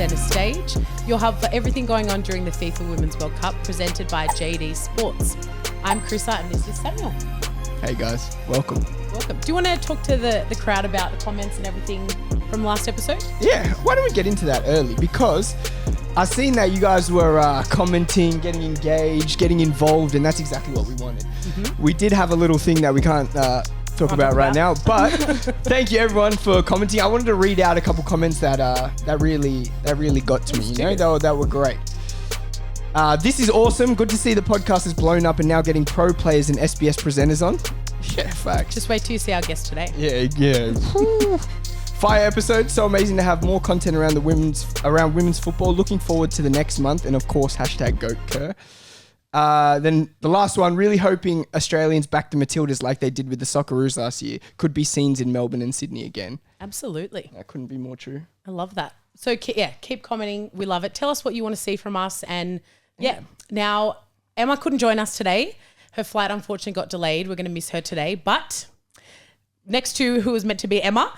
Centre Stage, your hub for everything going on during the FIFA Women's World Cup, presented by JD Sports. I'm KRISSA and this is Samuel. Hey guys, welcome. Welcome. Do you want to talk to the crowd about the comments and everything from last episode? Yeah, why don't we get into that early? Because I've seen that you guys were commenting, getting engaged, getting involved, and that's exactly what we wanted. Mm-hmm. We did have a little thing that we can't talk about right now, but thank you everyone for commenting. I wanted to read out a couple comments that really got to me. You know, that were great. This is awesome. Good to see the podcast is blown up and now getting pro players and SBS presenters on. Yeah, facts. Just wait till you see our guest today. Yeah. Fire episode. So amazing to have more content around women's football. Looking forward to the next month, and of course #GoatKer. Then the last one, really hoping Australians back the Matildas like they did with the Socceroos last year. Could be scenes in Melbourne and Sydney again. Absolutely. That couldn't be more true. I love that. So keep commenting. We love it. Tell us what you want to see from us. And now Emma couldn't join us today. Her flight unfortunately got delayed. We're going to miss her today. But next to who was meant to be Emma,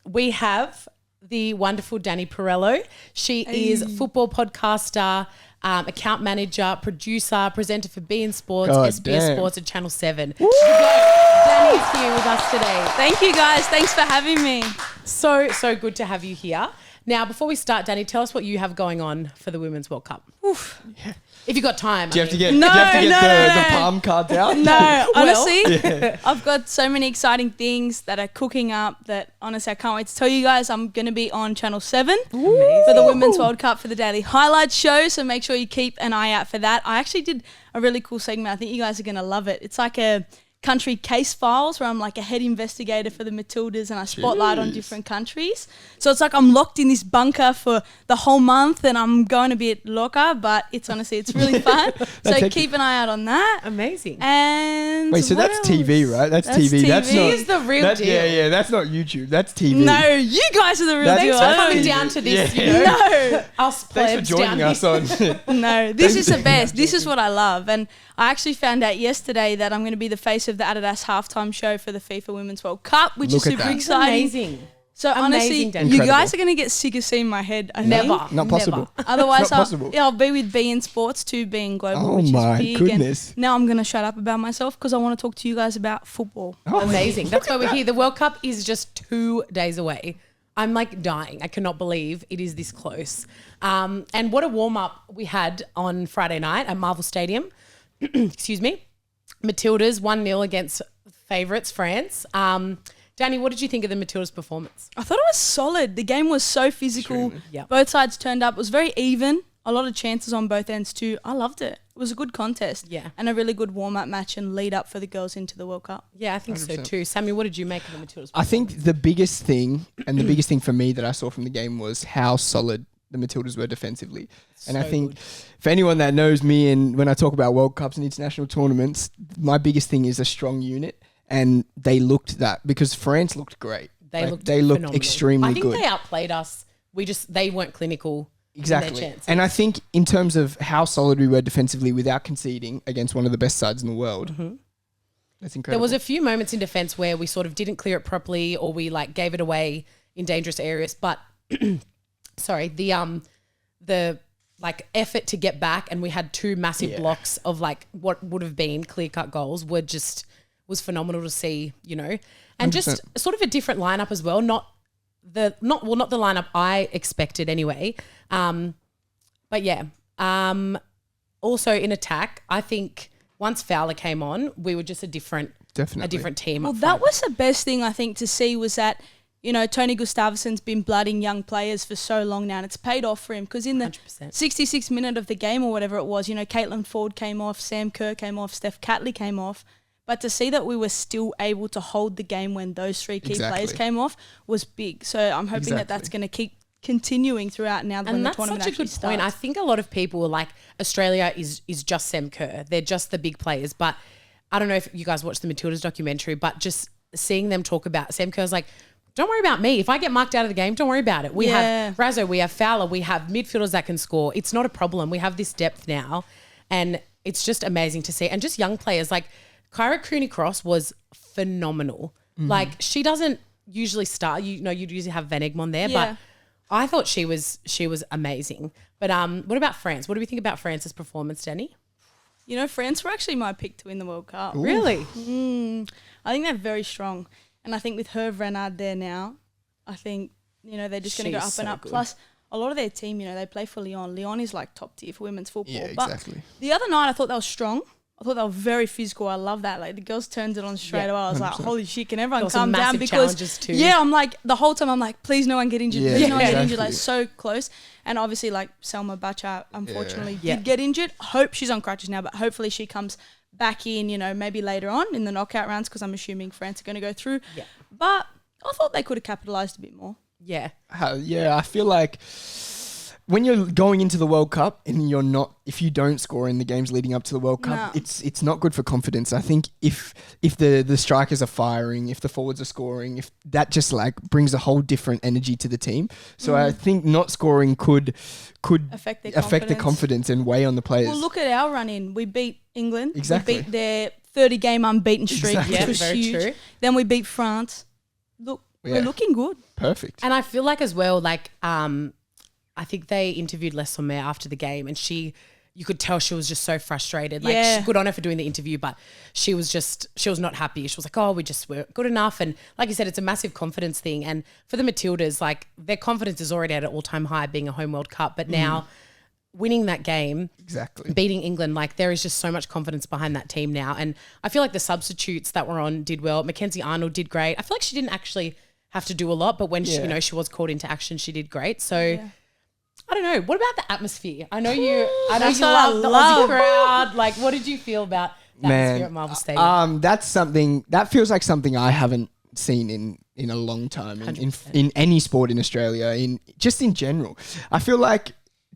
we have the wonderful Dani Pirrello. She is football podcaster, account manager, producer, presenter for beIN Sports, SBS Sports and Channel 7. Dani's here with us today. Thank you guys. Thanks for having me. So good to have you here. Now, before we start, Dani, tell us what you have going on for the Women's World Cup. Oof. Yeah. If you got time. Do you have to get the palm cards out? No, honestly, I've got so many exciting things that are cooking up that honestly I can't wait to tell you guys. I'm going to be on Channel 7 for the Women's World Cup for the Daily Highlights show, so make sure you keep an eye out for that. I actually did a really cool segment. I think you guys are going to love it. It's like a country case files where I'm like a head investigator for the Matildas and I spotlight on different countries. So it's like I'm locked in this bunker for the whole month and I'm going to be at locker, but it's really fun. So keep an eye out on that. Amazing. And wait, so that's TV, right? That's TV. That's not, is the real deal. Yeah, that's not YouTube. That's TV. No, you guys are the real deal. Thanks for coming down to this. Yeah. You know? No. Us Thanks for joining us on. No, this is the best. This is what I love. And I actually found out yesterday that I'm going to be the face of the Adidas halftime show for the FIFA Women's World Cup, which is super exciting. Amazing. So honestly, you guys are going to get sick of seeing my head. I think. Not possible. Otherwise, I'll be with beIN Sports too, being global, which is big. Oh my goodness. And now I'm going to shut up about myself because I want to talk to you guys about football. Oh, amazing. That's why we're here. The World Cup is just 2 days away. I'm like dying. I cannot believe it is this close. And what a warm-up we had on Friday night at Marvel Stadium. Excuse me. Matildas 1-0 against favourites France. Dani, what did you think of the Matildas' performance? I thought it was solid. The game was so physical. Yep. Both sides turned up. It was very even. A lot of chances on both ends too. I loved it. It was a good contest. Yeah. And a really good warm-up match and lead up for the girls into the World Cup. Yeah, I think 100%. So too. Sammy, what did you make of the Matildas' performance? I think the biggest thing for me that I saw from the game was how solid the Matildas were defensively. And I think for anyone that knows me and when I talk about World Cups and international tournaments, my biggest thing is a strong unit. And they looked that because France looked great. They looked extremely good. I think they outplayed us. They weren't clinical. Exactly. In their chances. And I think in terms of how solid we were defensively without conceding against one of the best sides in the world, that's incredible. There was a few moments in defence where we sort of didn't clear it properly or we gave it away in dangerous areas. But sorry, the effort to get back and we had 2 massive blocks of what would have been clear-cut goals was phenomenal to see, you know. And 100%. Just sort of a different lineup as well. Not the lineup I expected anyway. But yeah. Also in attack, I think once Fowler came on, we were just a different team. Well, that was the best thing I think to see was that, you know, Tony Gustavsson's been blooding young players for so long now and it's paid off for him because in the 66th minute of the game or whatever it was, you know, Caitlin Ford came off, Sam Kerr came off, Steph Catley came off. But to see that we were still able to hold the game when those 3 key players came off was big. So I'm hoping that that's going to keep continuing throughout now when the tournament actually starts. And that's such a good point. I think a lot of people were like, Australia is just Sam Kerr. They're just the big players. But I don't know if you guys watched the Matildas documentary, but just seeing them talk about Sam Kerr's like, don't worry about me. If I get marked out of the game, don't worry about it. We have Razzo, we have Fowler, we have midfielders that can score. It's not a problem. We have this depth now. And it's just amazing to see. And just young players like Kyra Cooney-Cross was phenomenal. Mm-hmm. Like she doesn't usually start, you know, you'd usually have Van Egmond there, but I thought she was amazing. But what about France? What do we think about France's performance, Dani? You know, France were actually my pick to win the World Cup. Ooh. Really? I think they're very strong. And I think with Hervé Renard there now, I think, you know, they're just going to go up and up. Good. Plus, a lot of their team, you know, they play for Lyon. Lyon is like top tier for women's football. Yeah, exactly. But the other night, I thought they were strong. I thought they were very physical. I love that. Like, the girls turned it on straight away. I was 100%. Like, holy shit, can everyone calm down? Because, too. I'm like, the whole time I'm like, please no one get injured. Yeah, please no one get exactly. injured. Like, so close. And obviously, like, Selma Bacha, unfortunately, did get injured. Hope she's on crutches now, but hopefully she comes back in, you know, maybe later on in the knockout rounds, because I'm assuming France are going to go through. Yeah. But I thought they could have capitalised a bit more. Yeah. I feel like when you're going into the World Cup and you're not, if you don't score in the games leading up to the World Cup, it's not good for confidence. I think if the strikers are firing, if the forwards are scoring, if that just like brings a whole different energy to the team. So I think not scoring could affect the confidence and weigh on the players. Well, look at our run in. We beat England. Exactly. We beat their 30-game unbeaten streak, Exactly. which was very huge. true. Then we beat France. Look, we're looking good. Perfect. And I feel like as well, like, I think they interviewed Les Sommer after the game, and you could tell she was just so frustrated. Like, good on her for doing the interview, but she was not happy. She was like, oh, we just weren't good enough. And like you said, it's a massive confidence thing. And for the Matildas, like, their confidence is already at an all-time high being a home World Cup. But now winning that game, beating England, like, there is just so much confidence behind that team now. And I feel like the substitutes that were on did well. Mackenzie Arnold did great. I feel like she didn't actually have to do a lot, but when she, you know, she was called into action, she did great. So I don't know. What about the atmosphere? I know you love the Aussie crowd. Like, what did you feel about the atmosphere at Marvel Stadium? That's something that feels like something I haven't seen in a long time in any sport in Australia, in general. I feel like,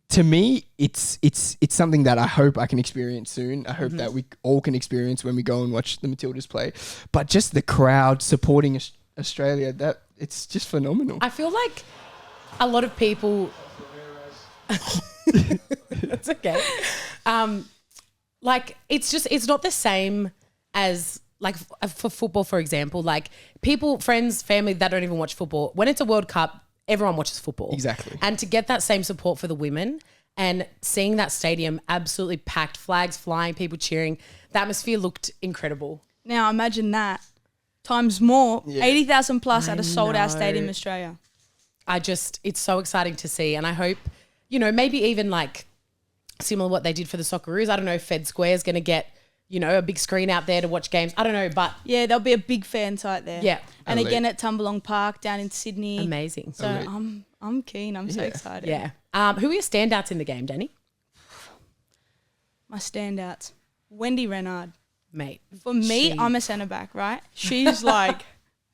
to me, it's something that I hope I can experience soon. I hope that we all can experience when we go and watch the Matildas play. But just the crowd supporting Australia, that it's just phenomenal. I feel like a lot of people. That's okay. Like, it's not the same as, like, for football, for example. Like, people, friends, family that don't even watch football, when it's a World Cup, everyone watches football. Exactly. And to get that same support for the women and seeing that stadium absolutely packed, flags flying, people cheering, the atmosphere looked incredible. Now imagine that times more, 80,000 plus at a sold-out stadium in Australia. It's so exciting to see, and I hope, you know, maybe even like similar to what they did for the Socceroos. I don't know if Fed Square is going to get, you know, a big screen out there to watch games. I don't know, but yeah, there'll be a big fan site there. Yeah, and again at Tumbalong Park down in Sydney. Amazing. So I'm keen. I'm so excited. Yeah. Who are your standouts in the game, Dani? My standouts, Wendy Renard. Mate, for me, I'm a centre back, right? She's like,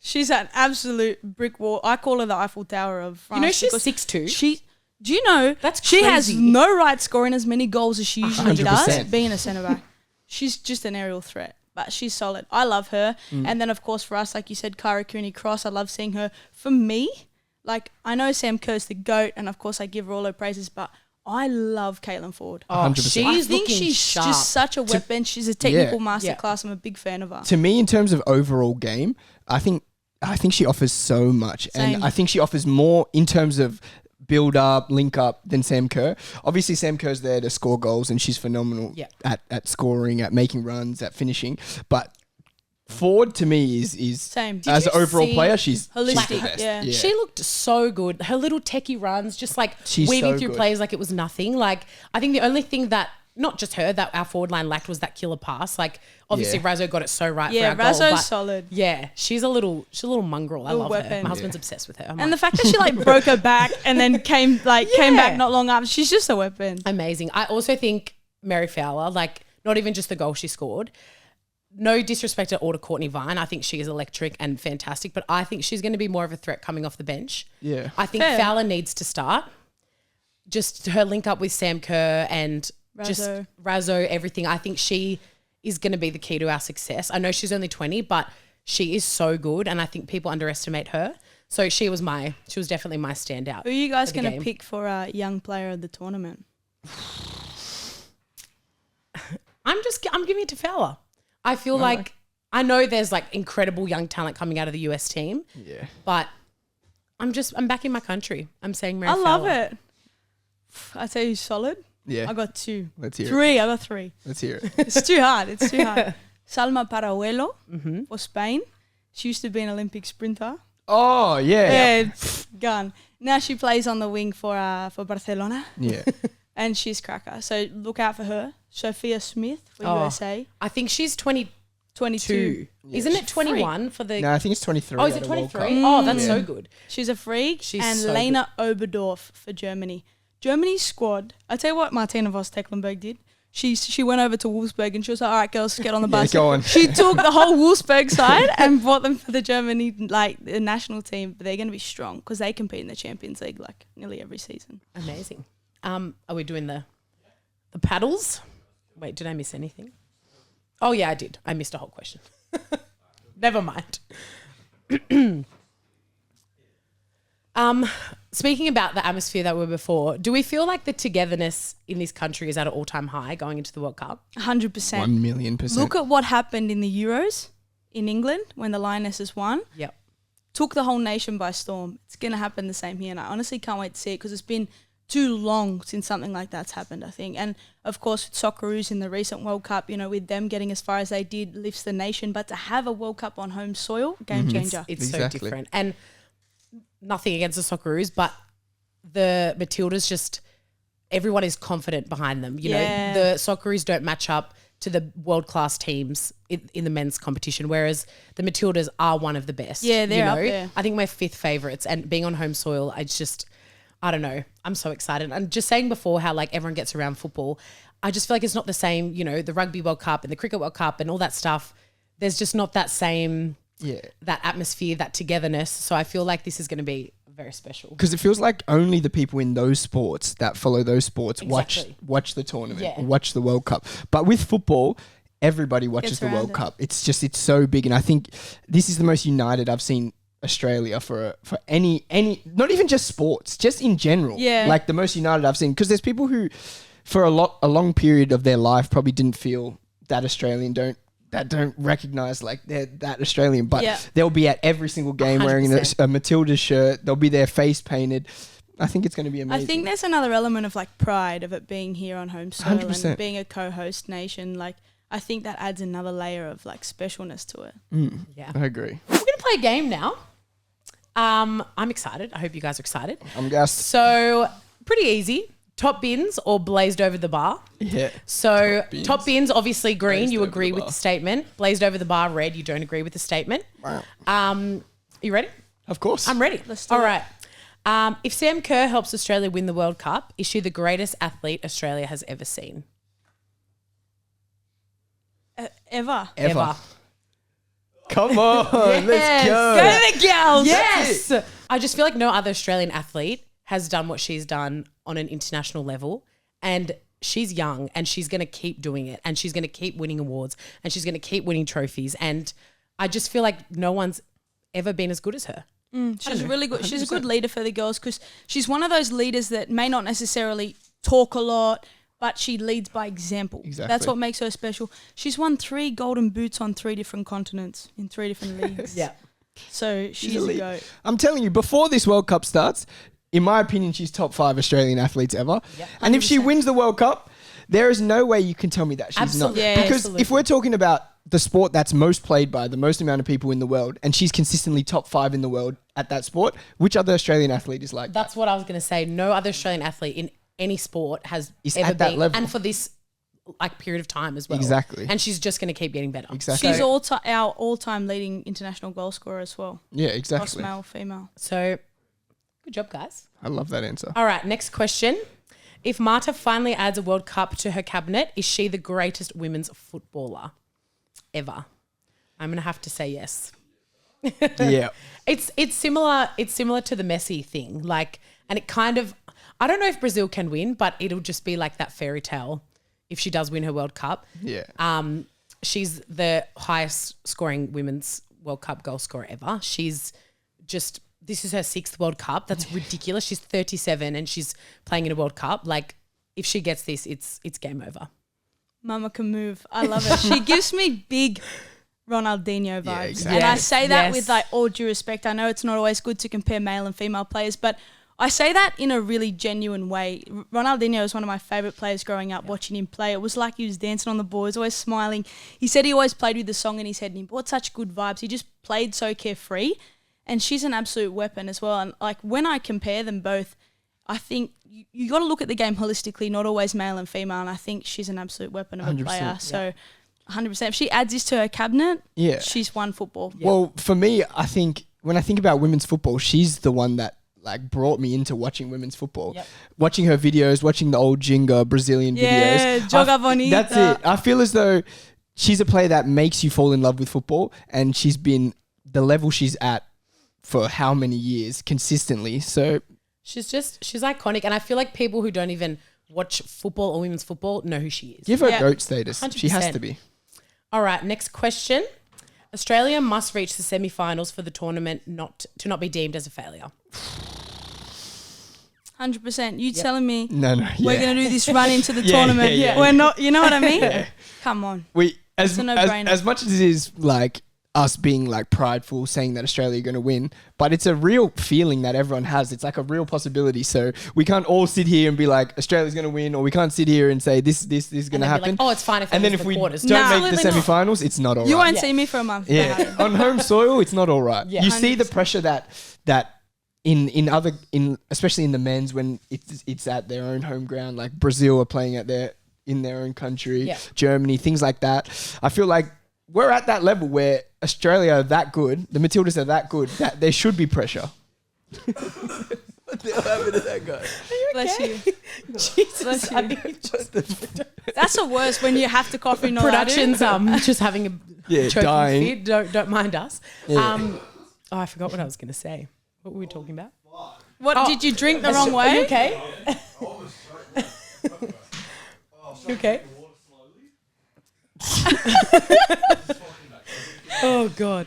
she's an absolute brick wall. I call her the Eiffel Tower of France. You know, she's 6'2". Do you know that's she crazy. Has no right scoring as many goals as she usually 100%. does being a centre back. She's just an aerial threat, but she's solid. I love her. And then, of course, for us, like you said, Kyra Cooney-Cross, I love seeing her. For me, like, I know Sam Kerr's the GOAT, and, of course, I give her all her praises, but I love Caitlin Ford. Oh, 100%. I think she's sharp. just such a weapon. She's a technical masterclass. I'm a big fan of her. To me, in terms of overall game, I think she offers so much. Same. And I think she offers more in terms of build up, link up than Sam Kerr. Obviously, Sam Kerr's there to score goals, and she's phenomenal at scoring, at making runs, at finishing. But Ford, to me, is same. As an overall player, she's holistic. the best. Yeah. She looked so good. Her little techie runs, just like She's weaving so through good. players like it was nothing. Like, I think the only thing that, not just her, that our forward line lacked was that killer pass. Like, obviously Razzo got it so right for our goal. Razzo's but solid. Yeah, she's a little mongrel. I love her. weapon. My husband's obsessed with her. I'm And like, the fact that she like broke her back and then came back not long after, she's just a weapon. amazing. I also think Mary Fowler, like, not even just the goal she scored. No disrespect at all to Courtney Vine. I think she is electric and fantastic, but I think she's going to be more of a threat coming off the bench. Yeah. I think Fair. Fowler needs to start. Just her link up with Sam Kerr and just Razzo, everything. I think she is going to be the key to our success. I know she's only 20, but she is so good, and I think people underestimate her. So she was definitely my standout. Who are you guys for the going to game. pick for a young player of the tournament? I'm giving it to Fowler. I feel like I know there's like incredible young talent coming out of the US team. Yeah. But I'm back in my country. I'm saying Mary I love Fowler. it. I tell you, solid. Yeah. I got 2. Let's hear Three. I got 3. it. Let's hear it. It's too hard. It's too hard. Salma Parahuelo for Spain. She used to be an Olympic sprinter. Oh, yeah. Gun. Now she plays on the wing for Barcelona. Yeah. And she's cracker. So look out for her. Sophia Smith for USA. I think she's 22. 22. Isn't it 21 for the... No, I think it's 23. Oh, is it 23? Oh, that's so good. She's a freak. She's and so Lena Oberdorf for Germany. Germany's squad. I tell you what Martina Voss-Tecklenburg did. She went over to Wolfsburg and she was like, all right, girls, get on the bus. Go on. She took the whole Wolfsburg side and brought them for the Germany, like the national team. But they're going to be strong because they compete in the Champions League like nearly every season. Amazing. Are we doing the paddles? Wait, did I miss anything? Oh, yeah, I did. I missed a whole question. Never mind. Speaking about the atmosphere that we were before, do we feel like the togetherness in this country is at an all-time high going into the World Cup? 100%. 1,000,000%. Look at what happened in the Euros in England when the Lionesses won. Yep. Took the whole nation by storm. It's going to happen the same here. And I honestly can't wait to see it because it's been too long since something like that's happened, I think. And, of course, with Socceroos in the recent World Cup, you know, with them getting as far as they did, lifts the nation. But to have a World Cup on home soil, game changer. It's Exactly. so different. And nothing against the Socceroos, but the Matildas just, everyone is confident behind them. You know, the Socceroos don't match up to the world-class teams in the men's competition, whereas the Matildas are one of the best. Yeah, they're up there. I think we're 5th favourites, and being on home soil, I don't know. I'm so excited. And just saying before how like everyone gets around football, I just feel like it's not the same, you know, the Rugby World Cup and the Cricket World Cup and all that stuff. There's just not that same, that atmosphere, that togetherness. So I feel like this is going to be very special. Because it feels like only the people in those sports that follow those sports Exactly. watch the tournament Yeah. or watch the World Cup. But with football, everybody watches Gets the around World it. Cup. It's so big. And I think this is the most united I've seen Australia for any not even just sports, just in general. Yeah. Like the most united I've seen. Because there's people who for a long period of their life probably didn't feel that Australian, don't recognize like they're that Australian, but they'll be at every single game wearing a 100%. Matilda shirt. They'll be there face painted. I think it's going to be amazing. I think there's another element of like pride of it being here on home soil 100%. and being a co-host nation. Like I think that adds another layer of like specialness to it. Yeah. I agree. We're going to play a game now. I'm excited. I hope you guys are excited. I'm gassed. So pretty easy. Top bins or blazed over the bar? Yeah. So top bins, obviously green, Blazed you over agree the with bar. the statement. Blazed over the bar, red, you don't agree with the statement. Wow. You ready? Of course. I'm ready. Let's do All it. right. If Sam Kerr helps Australia win the World Cup, is she the greatest athlete Australia has ever seen? Ever. Ever. Come on, let's go. Go to the gals. Yes. I just feel like no other Australian athlete has done what she's done on an international level, and she's young and she's going to keep doing it, and she's going to keep winning awards, and she's going to keep winning trophies, and I just feel like no one's ever been as good as her. She's really good. She's a good leader for the girls because she's one of those leaders that may not necessarily talk a lot, but she leads by example. Exactly. That's what makes her special. She's won 3 golden boots on 3 different continents in 3 different leagues. Yeah. So she's a elite. goat. I'm telling you, before this World Cup starts, in my opinion, she's top 5 Australian athletes ever. Yep. And if she 100%. wins the World Cup, there is no way you can tell me that she's Absolutely. not. Yeah, Because absolutely. if we're talking about the sport that's most played by the most amount of people in the world, and she's consistently top 5 in the world at that sport, which other Australian athlete is like That's what I was going to say. No other Australian athlete in any sport has Is ever at that been, level. and for this like period of time as well. Exactly. And she's just going to keep getting better. Exactly. She's our all-time leading international goal scorer as well. Yeah, Cross exactly. male, female. So good job, guys. I love that answer. All right, next question. If Marta finally adds a World Cup to her cabinet, is she the greatest women's footballer ever? I'm going to have to say yes. Yeah. It's similar to the Messi thing. Like, and it kind of, I don't know if Brazil can win, but it'll just be like that fairy tale if she does win her World Cup. Yeah. She's the highest scoring women's World Cup goal scorer ever. She's just, this is her 6th World Cup. That's ridiculous. She's 37 and she's playing in a World Cup. Like, if she gets this, it's game over. Mama can move. I love her. She gives me big Ronaldinho vibes. exactly. And I say that Yes. with like all due respect. I know it's not always good to compare male and female players, but I say that in a really genuine way. Ronaldinho is one of my favourite players growing up, watching him play. It was like he was dancing on the ball, he was always smiling. He said he always played with the song in his head and he brought such good vibes. He just played so carefree. And she's an absolute weapon as well. And like when I compare them both, I think you got to look at the game holistically, not always male and female. And I think she's an absolute weapon of a 100%, player. So 100%. If she adds this to her cabinet, Yeah. she's won football. Well, for me, I think when I think about women's football, she's the one that like brought me into watching women's football. Yep. Watching her videos, watching the old Jinga Brazilian Yeah, videos. Joga Bonita. That's it. I feel as though she's a player that makes you fall in love with football, and she's been the level she's at for how many years consistently. So She's iconic. And I feel like people who don't even watch football or women's football know who she is. give her Yeah. GOAT status. She has 100%. to be. All right, next question. Australia must reach the semi-finals for the tournament to not be deemed as a failure. 100%. You telling me No, we're yeah. going to do this run into the Yeah, tournament? yeah, yeah. We're not, you know what I mean? Come on. We as, It's a as no-brainer. as much as it is like us being like prideful, saying that Australia are going to win, but it's a real feeling that everyone has. It's like a real possibility. So we can't all sit here and be like Australia's going to win, or we can't sit here and say this is going And to then be happen. like, oh, it's fine if they and then lose if the we quarters. don't Nah. make the Absolutely not. semi-finals, it's not all right. You won't Yeah. see me for a month. Yeah, on home soil, it's not all right. Yeah. You see the 100%. pressure that in other especially in the men's when it's at their own home ground, like Brazil are playing in their own country, Yeah. Germany, things like that. I feel like we're at that level where Australia are that good, the Matildas are that good that there should be pressure. What the hell happened to that guy? Bless you. Jesus, Bless I you. think just That's the worst when you have to cough in production's just having a Yeah, choking dying. fit. Don't mind us. Yeah. Oh, I forgot what I was going to say. What were we talking about? What, did you drink the wrong Are you way? okay? You okay? Oh God.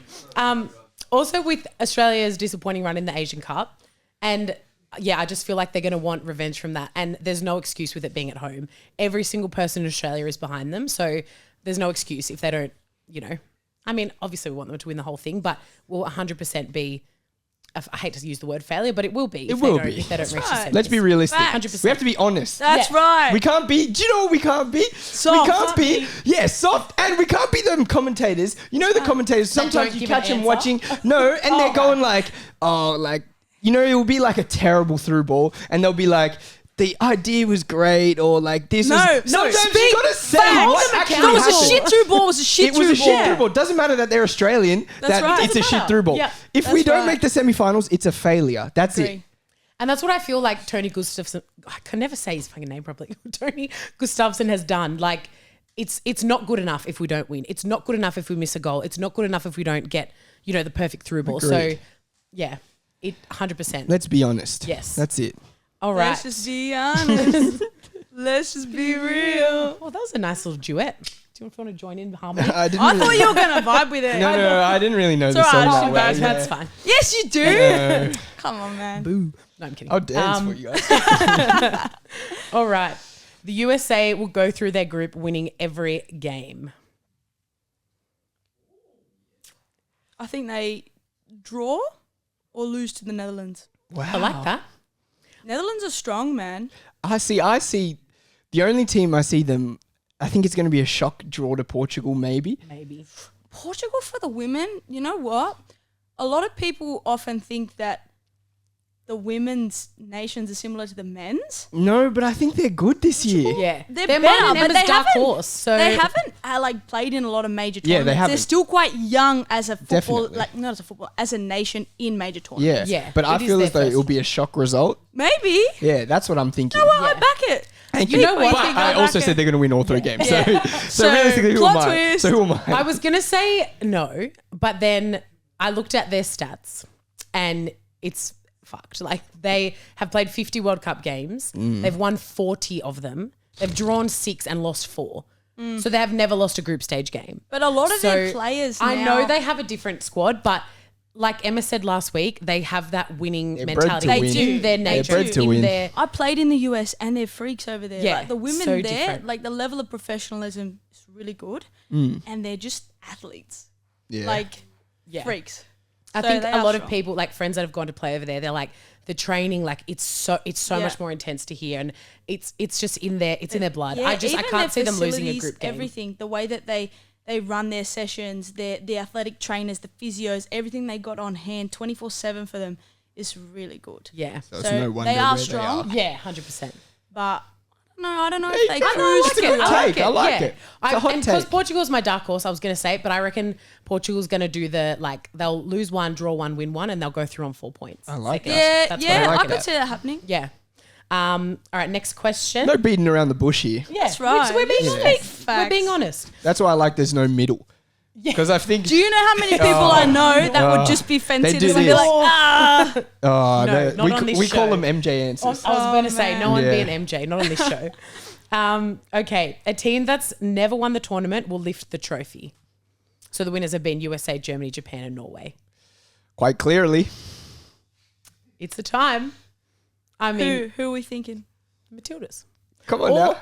Also with Australia's disappointing run in the Asian Cup, and yeah, I just feel like they're going to want revenge from that, and there's no excuse with it being at home. Every single person in Australia is behind them, so there's no excuse if they don't. I mean, obviously we want them to win the whole thing, but will 100% be. I hate to use the word failure, but it will be. It will be. If they don't reach the right. semis. Let's be realistic. Facts. 100%. We have to be honest. That's Yeah. right. We can't be. Do you know what we can't be? Soft. We can't be. Yeah, soft, and we can't be them commentators. You know the commentators. don't Sometimes you give catch an them answer? watching. No, and they're going like, it will be like a terrible through ball, and they'll be like, the idea was great, or like this. No, was, no, sometimes speak you gotta say facts. what actually No, it was happened. a shit through ball. It was a shit It was through a shit ball. through ball. Doesn't matter that they're Australian. That's right. It's a Doesn't shit matter. through ball. Yeah. If That's we don't right. make the semi-finals, it's a failure. That's Agree. it. And that's what I feel like Tony Gustafsson, I can never say his fucking name properly. Tony Gustafsson has done. Like, it's not good enough if we don't win. It's not good enough if we miss a goal. It's not good enough if we don't get, the perfect through ball. So, Agreed. yeah, 100%. Let's be honest. Yes. That's it. All right. Let's just be honest. Let's just be real. Oh, that was a nice little duet. Do you want to join in harmony? I didn't. I really- thought you were going to vibe with it. No, I didn't really know the It's song alright, that she well. vibes, That's fine. Yes, you do. Yeah. Come on, man. Boo. No, I'm kidding. I'll dance for you guys. All right. The USA will go through their group winning every game. I think they draw or lose to the Netherlands. Wow. I like that. Netherlands are strong, man. I see. The only team I see them, I think it's going to be a shock draw to Portugal, maybe. Maybe. Portugal for the women, you know what? A lot of people often think that the women's nations are similar to the men's. No, but I think they're good this year. Yeah. They're mine better, and but Emma's they dark haven't- horse. So They haven't played in a lot of major Yeah, tournaments. they haven't. They're still quite young as a football, Definitely. not as a football, as a nation in major Yeah. tournaments. Yeah, But I it is feel their as though first it'll be a shock result. Maybe. Yeah, that's what I'm thinking. Well, I Yeah. back it. Thank You know what? But I also said they're going to win all three games. Yeah. So So, realistically, who am plot I? twist. So who am I? I was going to say no, but then I looked at their stats and it's fucked. Like, they have played 50 World Cup games. They've won 40 of them. They've drawn 6 and lost 4. So they have never lost a group stage game. But a lot of their So players I now- know they have a different squad, but like Emma said last week, they have that winning They're bred mentality. to They win. do their They're nature. bred to in win. their I played in the US and they're freaks over there. Yeah, Like the women so there, different. like the level of professionalism is really good Mm. and they're just athletes. like Yeah. freaks. I So think they a are lot of strong. people, like friends that have gone to play over there, they're like the training, like it's so much more intense to hear, and it's just in their blood. Yeah, I even can't see their them losing a facilities, group game. everything, the way that they run their sessions, the athletic trainers, the physios, everything they got on hand 24/7 for them is really good. Yeah, So it's no wonder they are where strong, yeah, 100%. but I don't know if they I cruise like it. through. I like it. It's a hot and because take. Portugal's my dark horse, I was going to say it, but I reckon Portugal's going to do they'll lose one, draw one, win one, and they'll go through on 4 points. I like it. Yeah, That's what yeah, I like I could it. see that happening. Yeah. All right, next question. No beating around the bush here. Yeah, That's right. We're being Yeah. honest. Facts. We're being honest. That's why I like there's no middle. Because I think... Do you know how many people I know that would just be They fenced do and be this. like, ah? Oh, No, not on this we call show. them MJ answers. I was going to say, no one Yeah. be an MJ, not on this show. Okay, a team that's never won the tournament will lift the trophy. So the winners have been USA, Germany, Japan, and Norway. Quite clearly. It's the time. I mean, Who are we thinking? Matildas. Come on now.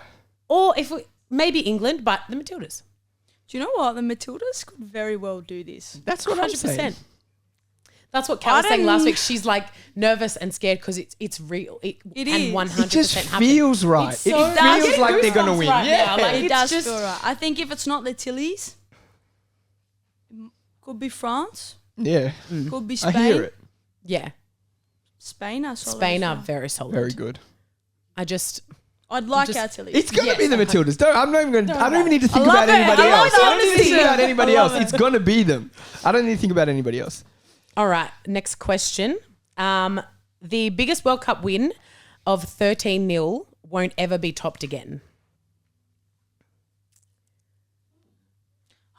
Or if maybe England, but the Matildas. Do you know what? The Matildas could very well do this. That's what I'm saying. That's what Kat was saying last week. She's like nervous and scared because it's real. It It can is. 100% It just happen. feels right. It's It so- I'm feels getting like they're going to goosebumps win. right Yeah. now, like, It it's does just- feel right. I think if it's not the Tillies, could be France, Yeah. could be I Spain. hear it. Yeah, Spain are solid. Spain as are well. very solid. Very good. I'd like just- our Tillies. It's going to Yes, be the okay. Matildas. I'm not even going to. I don't even need to think love about it. anybody I love else. the I don't need to honesty. think about anybody I love else. it. It's going to be them. I don't need to think about anybody else. All right, next question. The biggest World Cup win of 13-0 won't ever be topped again.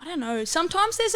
I don't know. Sometimes there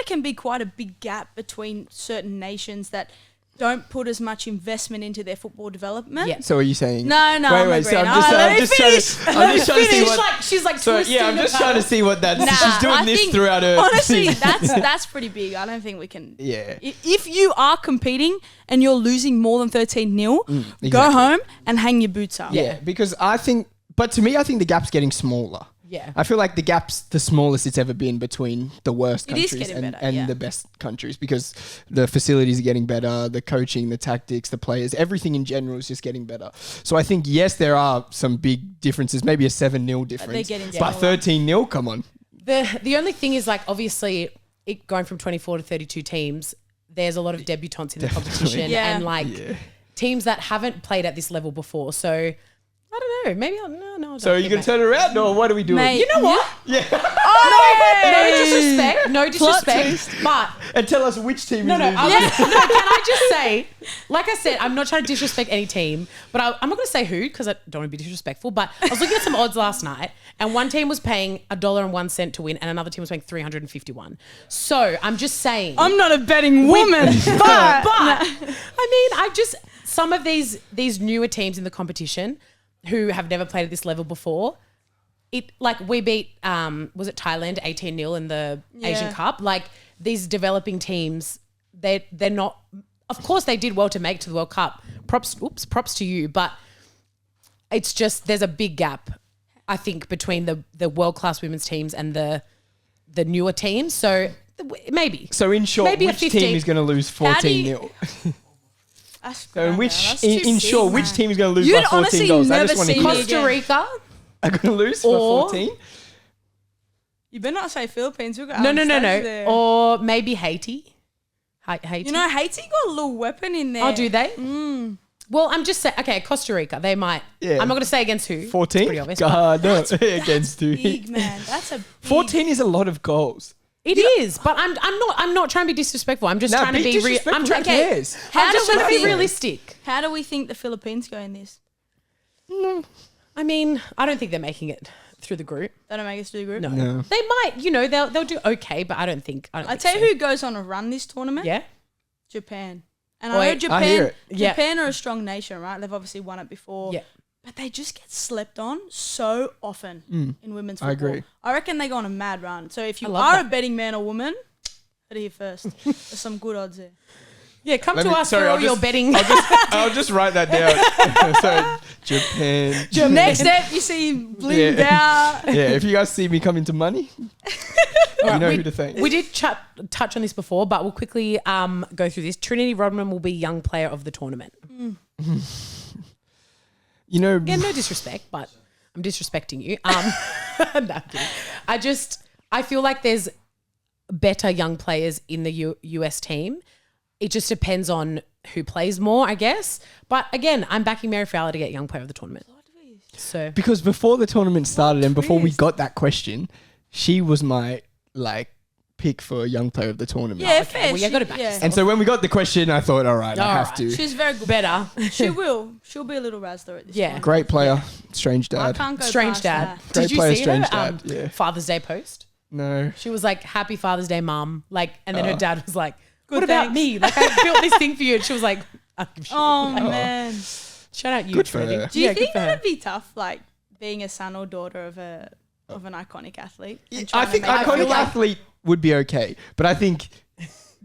can be quite a big gap between certain nations that don't put as much investment into their football development. Yeah. So are you saying? No, Wait, I'm wait. So agreeing. I'm just trying to see She's what. like, she's like So yeah, I'm twisting just the trying to paddle. see what that. Nah, She's doing I this think, throughout her. honestly, thing. that's pretty big. I don't think we can. Yeah. If you are competing and you're losing more than 13-0, go exactly. home and hang your boots up. Yeah, because I think, but to me, I think the gap's getting smaller. Yeah. I feel like the gap's the smallest it's ever been between the worst It is countries getting and, better, and yeah. the best countries because the facilities are getting better, the coaching, the tactics, the players, everything in general is just getting better. So I think, yes, there are some big differences, maybe a 7-0 difference. getting But smaller. 13-0, come on. The only thing is, like, obviously, it going from 24 to 32 teams, there's a lot of debutants in the competition Yeah. and, like, teams that haven't played at this level before. So, I don't know. Maybe I'll So are you going to turn it around or what are we doing? Mate, You know what? Yeah. No disrespect, but And tell us which team no, is losing. can I just say, like I said, I'm not trying to disrespect any team, but I'm not going to say who because I don't want to be disrespectful. But I was looking at some odds last night, and one team was paying $1.01 to win, and another team was paying $351. So I'm just saying, I'm not a betting woman, but I mean, some of these newer teams in the competition who have never played at this level before. It like we beat was it Thailand 18-0 in the Asian Cup. Like these developing teams, they're not. Of course, they did well to make it to the World Cup. Props to you. But it's just there's a big gap, I think, between the world class women's teams and the newer teams. So maybe. So in short, Maybe a which 15. team is going to lose How do you- 14-0? That's So in ground which, now. That's in too short, big, which man. team is going to lose You'd by 14 honestly goals? I never just want to see hear. me Costa again. Rica. Are going to lose Or- for 14? You better not say Philippines. We'll go No. there. Or maybe Haiti. Haiti. You know, Haiti got a little weapon in there. Oh, do they? Well, I'm just saying. Okay, Costa Rica. They might. Yeah. I'm not going to say against who. 14? It's pretty obvious. God, no. Against two. Big man. That's a big 14 is a lot of goals. It is, but I'm not trying to be disrespectful. I'm just Nah, trying to be real. I'm disrespectful, trying. who Okay, cares? How I'm just do trying to we be think- realistic. How do we think the Philippines go in this? I mean, I don't think they're making it through the group. They don't make us do the group. No, No. they might. You know, they'll do okay, but I don't think. I think tell you so. who goes on a run this tournament. Yeah. Japan. And Wait, I know I Japan. hear it. Yeah. Japan are a strong nation, right? They've obviously won it before. Yeah. But they just get slept on so often in women's I football. agree. I reckon they go on a mad run. So if you I love are that. a betting man or woman, heard it here first. There's some good odds there. Yeah, come Let to me- us sorry, for I'll all your just- betting. I'll just write that down. So Japan. Next step, you see him blinged out. Yeah, if you guys see me come into money, you know who to thank. We did touch on this before, but we'll quickly go through this. Trinity Rodman will be young player of the tournament. You know, Yeah, no disrespect, but I'm disrespecting you. No, I'm kidding. I feel like there's better young players in the US team. It just depends on who plays more, I guess. But again, I'm backing Mary Fowler to get young player of the tournament. So because before the tournament started and before we got that question, she was my pick for young player of the tournament. Yeah, okay, fair. well, you gotta back yourself. And so when we got the question, I thought, all right, I have right. to. She's very good. better. She will. She'll be a little razzler at this Yeah. point. Great player, strange I dad. can't go Strange past dad. that. Great Did you player, see strange her dad, yeah. Father's Day post? No. She was like, "Happy Father's Day, Mum." And then her dad was like, Good, "What about thanks." me? Like, I built this thing for you." And she was like, "I don't give a shit." Oh, Like, man. shout out you, Good for Trinity. her. Do you good think for her. that'd be tough, being a son or daughter of an iconic athlete? and I trying to think make it iconic feel like- athlete would be okay, but I think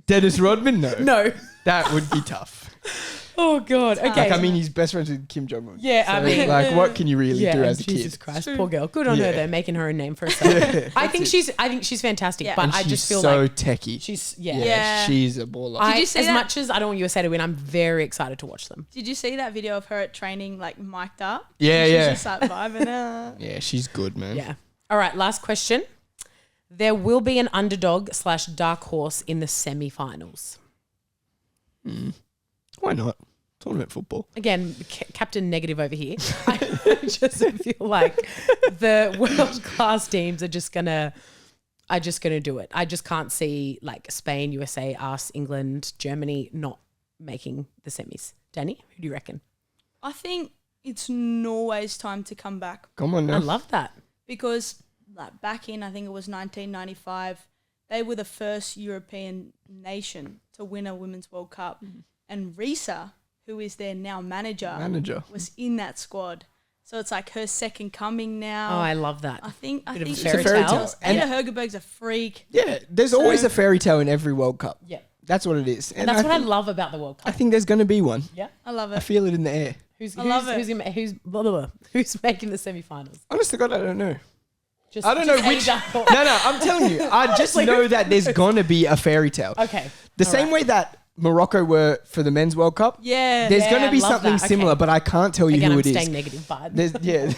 Dennis Rodman, no. No. That would be tough. Oh God. Okay. He's best friends with Kim Jong Un. Yeah, I mean- what can you really do as a Jesus kid? Christ, poor girl. Good on her Yeah. though, making her a name for herself. I think she's fantastic, Yeah. but And I she's just feel so like techie. she's Yeah. She's a baller. you see as that? much as I don't want USA to win, I'm very excited to watch them. Did you see that video of her at training, mic'd up? Yeah, And yeah. She's just vibing out. Yeah, she's good, man. Yeah. All right, last question. There will be an underdog/dark horse in the semi-finals. Why not? Tournament football. Again, Captain Negative over here. I just feel like the world-class teams are just gonna do it. I just can't see Spain, USA, us, England, Germany not making the semis. Danny, who do you reckon? I think it's Norway's time to come back Come on now. I love that. because back in, I think it was 1995, they were the first European nation to win a Women's World Cup. And KRISSA, who is their now manager, was in that squad. So it's her second coming now. Oh, I love that. I think Bit of a she's fairy tale. ridiculous. And- Ada Hegerberg's a freak. Yeah, there's always a fairy tale in every World Cup. Yeah. That's what it is. And that's what I love about the World I Cup. think there's going to be one. Yeah. I love I it. feel it in the air. I love it. Who's making the semi-finals? Honest to God, I don't know. Just, I don't know just which. any dark horse. No, I'm telling you. I just know that there's going to be a fairy tale. Okay. The all same right. way that Morocco were for the Men's World Cup. Yeah. There's Yeah, going to be I love something that. Okay. similar, but I can't tell you Again, who I'm it is. staying negative, but Yeah.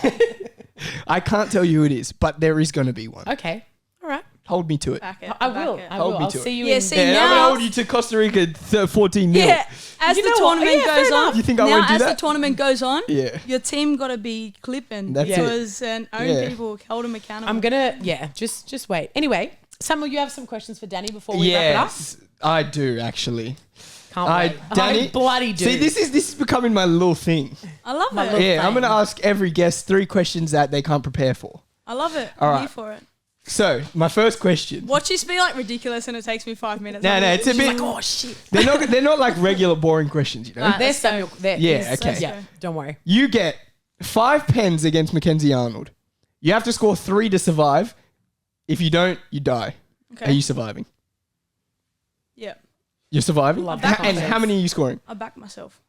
I can't tell you who it is, but there is going to be one. okay. All right. Hold me to it. Back it. I back will. it. I Hold will. me I'll to it. see you Yeah, in see, Yeah, I'm now- going to hold you to Costa Rica 14-0. Yeah, as You the know what? tournament Yeah, fair goes on, enough. You think I now won't do as that? the tournament goes on, Yeah. your team got to be clipping That's it. because and own Yeah. people, hold them accountable. I'm gonna just wait. Anyway, Samuel, you have some questions for Danny before we wrap Yes, I do actually. it up? Can't wait. Danny, I bloody do. See, this is becoming my little thing. I love My it. little- Yeah, I'm thing. going to ask every guest 3 questions that they can't prepare for. I love it. All I'm right. here for it. So, my first question. Watch this be ridiculous and it takes me 5 minutes. No, it's a bit. oh shit. They're not like regular boring questions, you know. Right. There's Let's go. Samuel. There, Yeah, there's- okay. Yeah, don't worry. You get 5 pens against Mackenzie Arnold. You have to score 3 to survive. If you don't, you die. Okay. Are you surviving? Yeah. You're surviving? Love that And confidence. how many are you scoring? I back myself.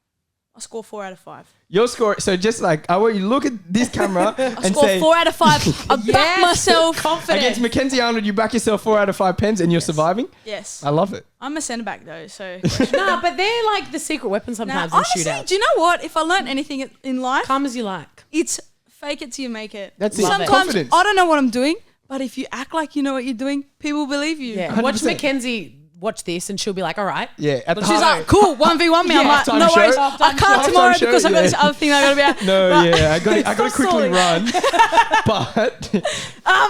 I score 4 out of 5. You're scoring. So just I want you to look at this camera I and score say, 4 out of 5. I back Yes. myself. Confident. against Mackenzie Arnold, you back yourself 4 out of 5 pens and you're surviving? Yes. I love it. I'm a centre back though, so. Nah, but they're the secret weapon Now, sometimes in honestly, shootouts. do you know what? If I learned anything in life, Come as you like. it's fake it till you make it. That's it. Sometimes Confidence. I don't know what I'm doing, but if you act like you know what you're doing, people believe you. Yeah. 100%. Watch Mackenzie watch this and she'll be like, all right. Yeah. At the She's heart- like, cool, 1v1 me. I'm Yeah. like, Halftime no show. worries. I Halftime can't show. tomorrow Halftime show, because I've got yeah. this other thing I got to be at. No, But- yeah. I got to quickly solid. run. But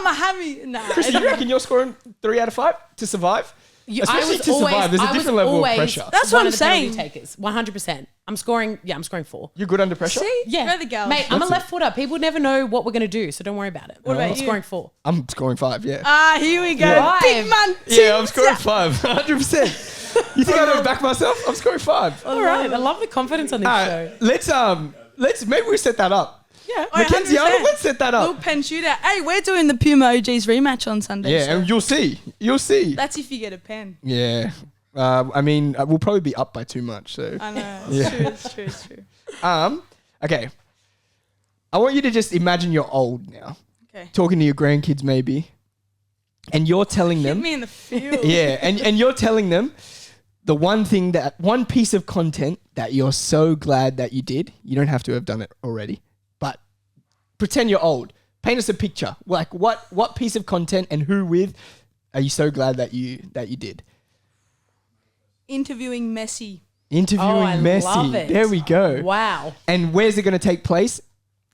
my hammy. Nah. Chrissy, you reckon you're scoring 3 out of 5 to survive? Especially to survive, there's a different level of pressure. That's what one I'm of the penalty saying. Takers, 100%. I'm scoring 4. You're good under pressure? See? Yeah. You're the girl. Mate, I'm a That's left footer. People never know what we're going to do, so don't worry about it. What about I'm you? scoring 4. I'm scoring 5, yeah. Here we go. Yeah. Big man. Yeah, I'm scoring 5, 100%. You think I don't back myself? I'm scoring 5. All right. I love the confidence on this show. Let's maybe we set that up. Yeah. Mackenzie 100%. Arnold, let's set that Little up. pen shootout. Hey, we're doing the Puma OGs rematch on Sunday. Yeah, so and you'll see. You'll see. that's if you get a pen. Yeah. I mean, we'll probably be up by too much. So I know. It's true. okay. I want you to just imagine you're old now, Okay. talking to your grandkids maybe, and you're telling Hit them, me in the field. yeah, and you're telling them the one piece of content that you're so glad that you did. You don't have to have done it already, but pretend you're old. Paint us a picture. Like what piece of content and who with are you so glad that you did? Interviewing Messi Interviewing Messi. love it. There we go. Wow. And where's it going to take place?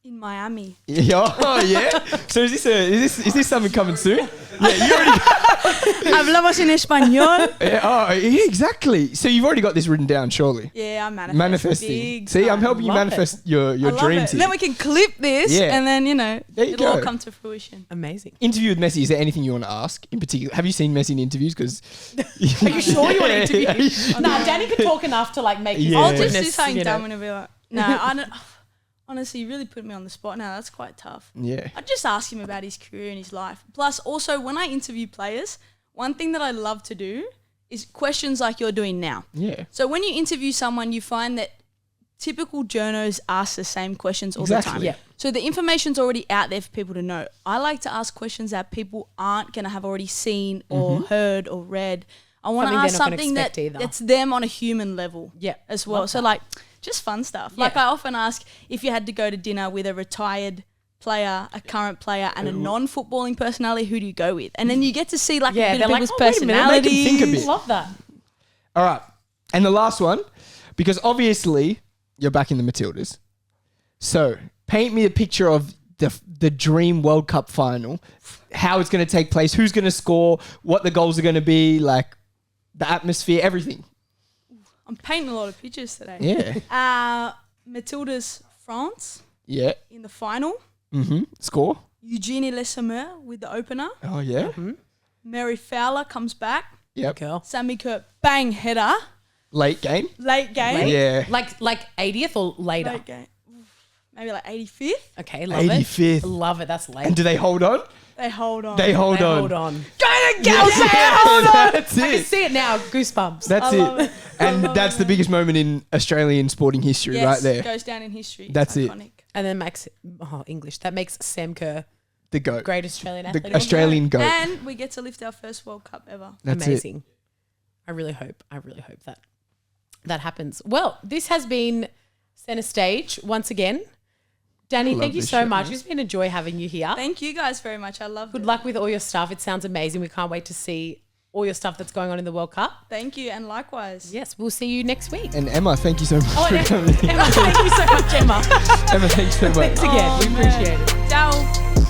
in Miami. Oh yeah. So is this something coming soon? Yeah, you already. Hablamos en español. Yeah, exactly. So you've already got this written down, surely. Yeah, I'm Manifesting. big See, I'm time. helping you Love manifest your I love dreams it. here. Then we can clip this, Yeah. and then There you it'll all go. come to fruition. Amazing. Interview with Messi. Is there anything you want to ask in particular? Have you seen Messi in interviews? Because Are you sure you want to interview? Yeah. Nah, Danny could talk enough to like make his Yeah. I'll own just witness, do something you know. dumb and be like, no, I don't. Honestly, you really put me on the spot now. That's quite tough. Yeah. I'd just ask him about his career and his life. Plus, also, when I interview players, one thing that I love to do is questions like you're doing now. Yeah. So when you interview someone, you find that typical journos ask the same questions all the time. Yeah. So the information's already out there for people to know. I like to ask questions that people aren't going to have already seen or heard or read. I want to Something ask they're not gonna something expect that either. that's them on a human level Yeah, as well. love So that. like just fun stuff. Yeah. Like I often ask if you had to go to dinner with a retired player, a current player, and a non-footballing personality, who do you go with? And then you get to see like Yeah, a bit they're of like, people's oh, wait a minute, make 'em personalities. think a bit. Love that. All right. And the last one, because obviously you're back in the Matildas. So paint me a picture of the dream World Cup final, how it's going to take place, who's going to score, what the goals are going to be, like the atmosphere, everything. I'm painting a lot of pictures today. Yeah. Matildas France Yeah. in the final. Score. Eugenie Lesemeur with the opener. Oh, yeah. Mary Fowler comes back. Yep. Girl. Sammy Kerr, bang, header. Late game. Late game. Yeah. Like 80th or later? Late game. Maybe like 85th. Okay, love 85th. it. Love it. That's late. And do they hold on? They hold on. They hold on. Hold on. Go to Gals. That's I can it. see it now. Goosebumps. That's I love it. it. And that's the biggest moment in Australian sporting history Yes, right there. goes down in history. That's it. Iconic. And then makes English. That makes Sam Kerr The GOAT. great Australian athlete. The Australian GOAT. And we get to lift our first World Cup ever. That's Amazing. it. I really hope that happens. Well, this has been Centre Stage once again. Danny, love thank you this so shit, much. man. It's been a joy having you here. Thank you guys very much. I love it. Good luck with all your stuff. It sounds amazing. We can't wait to see all your stuff that's going on in the World Cup. Thank you, and likewise. Yes, we'll see you next week. And Emma, thank you so much Oh, for and coming. Emma, thank you so much, Emma. Emma, thanks so much. Thanks again. We man. appreciate it. Ciao.